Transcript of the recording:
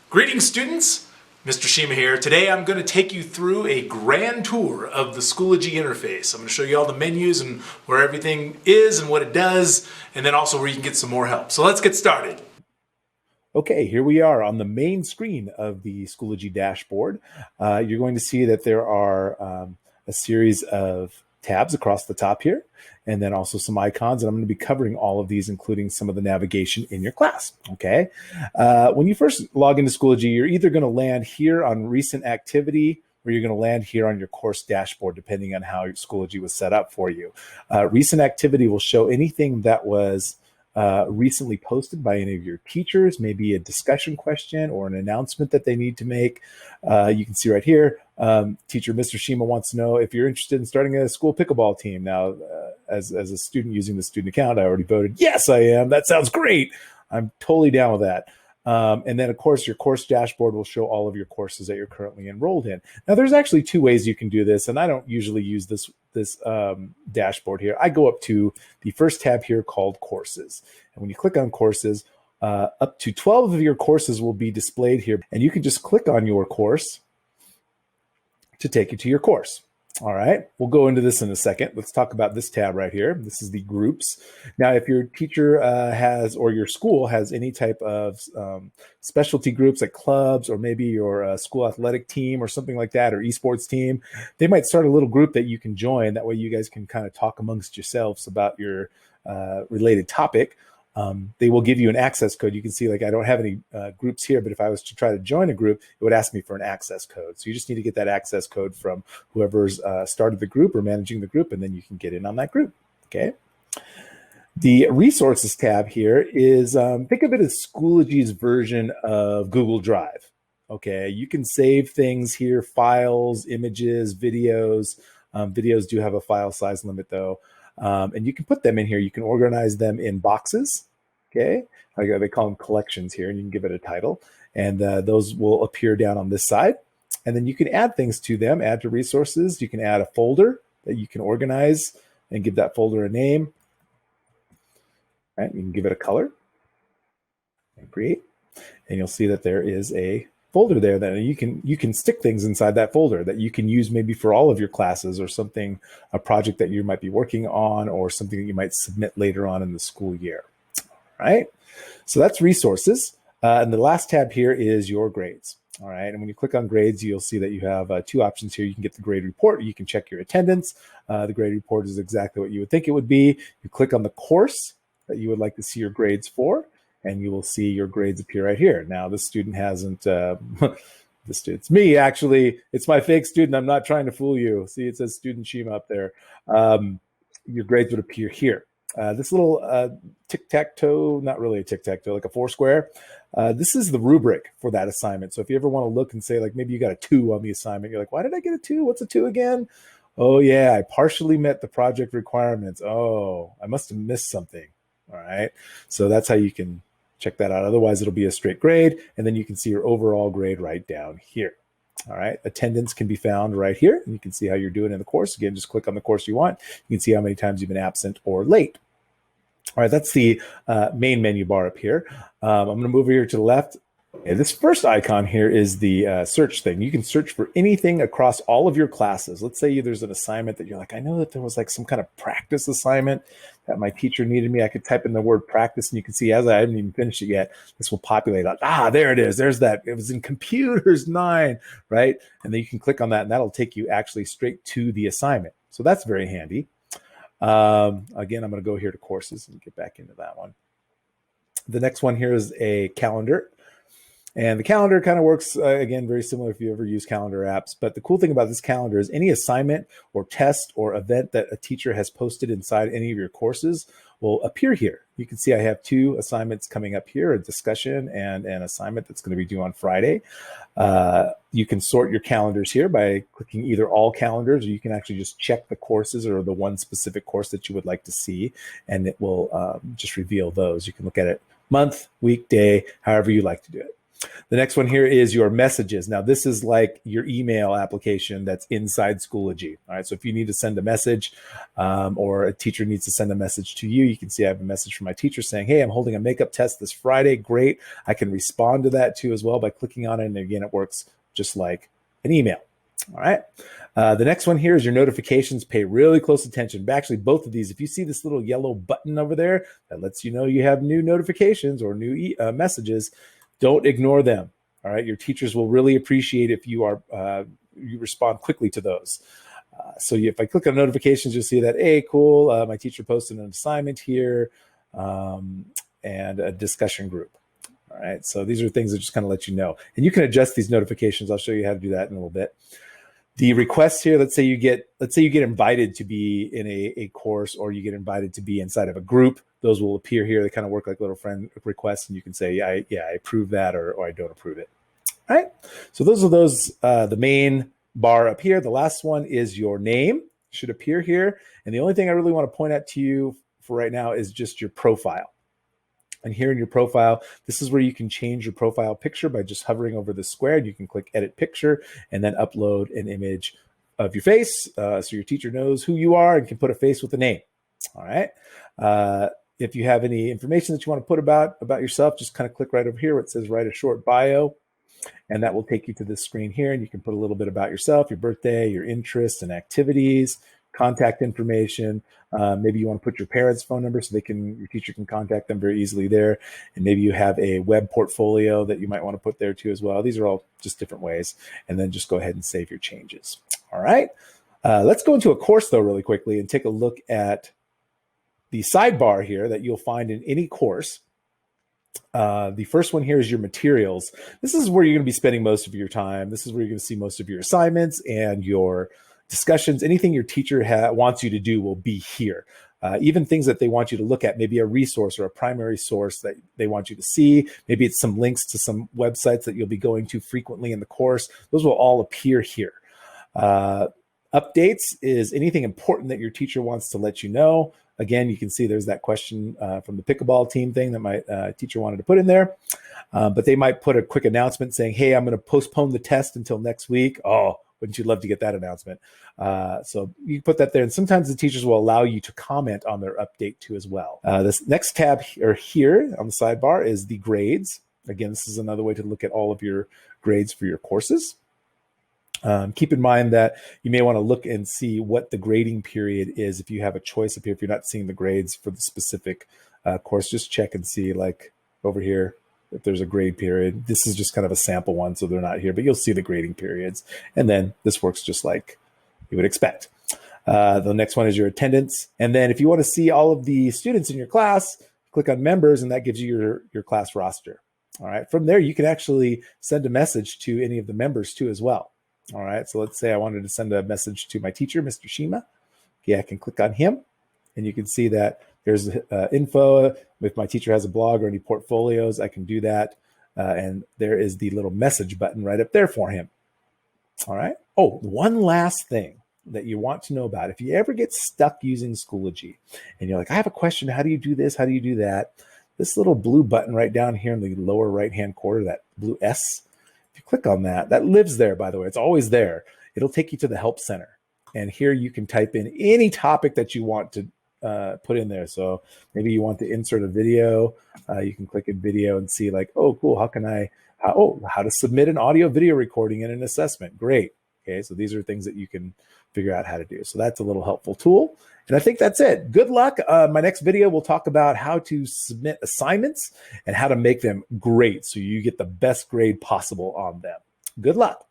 Greetings, students. Mr. Shima here. Today I'm going to take you through a grand tour of the Schoology interface. I'm going to show you all the menus and where everything is and what it does, and then also where you can get some more help. So let's get started. Okay, here we are on the main screen of the Schoology dashboard. You're going to see that there are a series of tabs across the top here, and then also some icons. And I'm going to be covering all of these, including some of the navigation in your class. Okay, when you first log into Schoology, you're either going to land here on recent activity, or you're going to land here on your course dashboard, depending on how your Schoology was set up for you. Recent activity will show anything that was recently posted by any of your teachers, maybe a discussion question or an announcement that they need to make. You can see right here, teacher Mr. Shima wants to know if you're interested in starting a school pickleball team. Now, as a student using the student account, I already voted, yes, I am. That sounds great. I'm totally down with that. And then, of course, your course dashboard will show all of your courses that you're currently enrolled in. Now, there's actually two ways you can do this, and I don't usually use this dashboard here. I go up to the first tab here called Courses. And when you click on Courses, up to 12 of your courses will be displayed here. And you can just click on your course to take you to your course. All right, we'll go into this in a second. Let's talk about this tab right here. This is the groups. Now, if your teacher has, or your school has any type of specialty groups like clubs, or maybe your school athletic team or something like that, or esports team, they might start a little group that you can join. That way you guys can kind of talk amongst yourselves about your related topic. They will give you an access code. You can see, like, I don't have any groups here, but if I was to try to join a group, it would ask me for an access code. So you just need to get that access code from whoever's started the group or managing the group, and then you can get in on that group. Okay. The resources tab here is, think of it as Schoology's version of Google Drive. Okay. You can save things here, files, images, videos. Videos do have a file size limit though. And you can put them in here. You can organize them in boxes. Okay, they call them collections here, and you can give it a title, and those will appear down on this side. And then you can add things to them, add to resources. You can add a folder that you can organize and give that folder a name. All right, you can give it a color and create, and you'll see that there is a folder there that you can stick things inside that folder that you can use maybe for all of your classes, or something, a project that you might be working on, or something that you might submit later on in the school year. All right, so that's resources. And the last tab here is your grades. All right, and when you click on grades, you'll see that you have two options here. You can get the grade report, or you can check your attendance. The grade report is exactly what you would think it would be. You click on the course that you would like to see your grades for, and you will see your grades appear right here. Now, this student hasn't, it's me, actually. It's my fake student. I'm not trying to fool you. See, it says Student Shima up there. Your grades would appear here. This little tic-tac-toe, not really a tic-tac-toe, like a four-square, this is the rubric for that assignment. So if you ever want to look and say, like, maybe you got a 2 on the assignment, you're like, why did I get a 2? What's a 2 again? Oh, yeah, I partially met the project requirements. Oh, I must have missed something. All right, so that's how you can check that out. Otherwise, it'll be a straight grade, and then you can see your overall grade right down here. All right, attendance can be found right here, and you can see how you're doing in the course. Again, just click on the course you want. You can see how many times you've been absent or late. All right, that's the main menu bar up here. I'm going to move over here to the left. And this first icon here is the search thing. You can search for anything across all of your classes. Let's say there's an assignment that you're like, I know that there was like some kind of practice assignment that my teacher needed me. I could type in the word practice, and you can see, as I haven't even finished it yet, this will populate. There it is. There's that. It was in computers 9, right? And then you can click on that, and that'll take you actually straight to the assignment. So that's very handy. Again, I'm going to go here to courses and get back into that one. The next one here is a calendar. And the calendar kind of works, again, very similar if you ever use calendar apps. But the cool thing about this calendar is any assignment or test or event that a teacher has posted inside any of your courses will appear here. You can see I have 2 assignments coming up here, a discussion and an assignment that's going to be due on Friday. You can sort your calendars here by clicking either all calendars, or you can actually just check the courses or the one specific course that you would like to see, and it will just reveal those. You can look at it month, week, day, however you like to do it. The next one here is your messages. Now, this is like your email application that's inside Schoology. All right. So if you need to send a message or a teacher needs to send a message to you, you can see I have a message from my teacher saying, hey, I'm holding a makeup test this Friday. Great. I can respond to that too as well by clicking on it. And again, it works just like an email. All right. The next one here is your notifications. Pay really close attention. But actually, both of these, if you see this little yellow button over there that lets you know you have new notifications or new messages, don't ignore them. All right. Your teachers will really appreciate if you respond quickly to those. So if I click on notifications, you'll see that, hey, cool. My teacher posted an assignment here and a discussion group. All right. So these are things that just kind of let you know. And you can adjust these notifications. I'll show you how to do that in a little bit. The requests here, let's say you get invited to be in a course, or you get invited to be inside of a group. Those will appear here. They kind of work like little friend requests, and you can say, I approve that, or I don't approve it. All right. So those are the main bar up here. The last one is your name. Should appear here. And the only thing I really want to point out to you for right now is just your profile. And here in your profile, this is where you can change your profile picture by just hovering over the square. You can click edit picture and then upload an image of your face so your teacher knows who you are and can put a face with a name. All right. If you have any information that you want to put about yourself, just kind of click right over here where it says write a short bio. And that will take you to this screen here. And you can put a little bit about yourself, your birthday, your interests and activities, contact information. Maybe you want to put your parents' phone number so your teacher can contact them very easily there. And maybe you have a web portfolio that you might want to put there too as well. These are all just different ways. And then just go ahead and save your changes. All right. Let's go into a course though really quickly and take a look at the sidebar here that you'll find in any course. The first one here is your materials. This is where you're going to be spending most of your time. This is where you're going to see most of your assignments and your discussions. Anything your teacher wants you to do will be here. Even things that they want you to look at, maybe a resource or a primary source that they want you to see. Maybe it's some links to some websites that you'll be going to frequently in the course. Those will all appear here. Updates is anything important that your teacher wants to let you know. Again, you can see there's that question from the pickleball team thing that my teacher wanted to put in there. But they might put a quick announcement saying, hey, I'm going to postpone the test until next week. Oh, wouldn't you love to get that announcement? So you put that there. And sometimes the teachers will allow you to comment on their update too as well. This next tab here on the sidebar is the grades. Again, this is another way to look at all of your grades for your courses. Keep in mind that you may want to look and see what the grading period is. If you have a choice up here, if you're not seeing the grades for the specific course, just check and see, like over here, if there's a grade period. This is just kind of a sample one, so they're not here, but you'll see the grading periods. And then this works just like you would expect. The next one is your attendance. And then if you want to see all of the students in your class, click on members, and that gives you your class roster. All right. From there, you can actually send a message to any of the members too as well. All right, so let's say I wanted to send a message to my teacher, Mr. Shima. Okay, I can click on him, and you can see that there's info. If my teacher has a blog or any portfolios, I can do that. And there is the little message button right up there for him. All right. Oh, one last thing that you want to know about. If you ever get stuck using Schoology, and you're like, I have a question. How do you do this? How do you do that? This little blue button right down here in the lower right-hand corner, that blue S, if you click on that, that lives there, by the way. It's always there. It'll take you to the Help Center. And here you can type in any topic that you want to put in there. So maybe you want to insert a video. You can click in video and see like, oh, cool. How to submit an audio video recording in an assessment. Great. Okay. So these are things that you can figure out how to do. So that's a little helpful tool. And I think that's it. Good luck. My next video, we'll talk about how to submit assignments and how to make them great so you get the best grade possible on them. Good luck.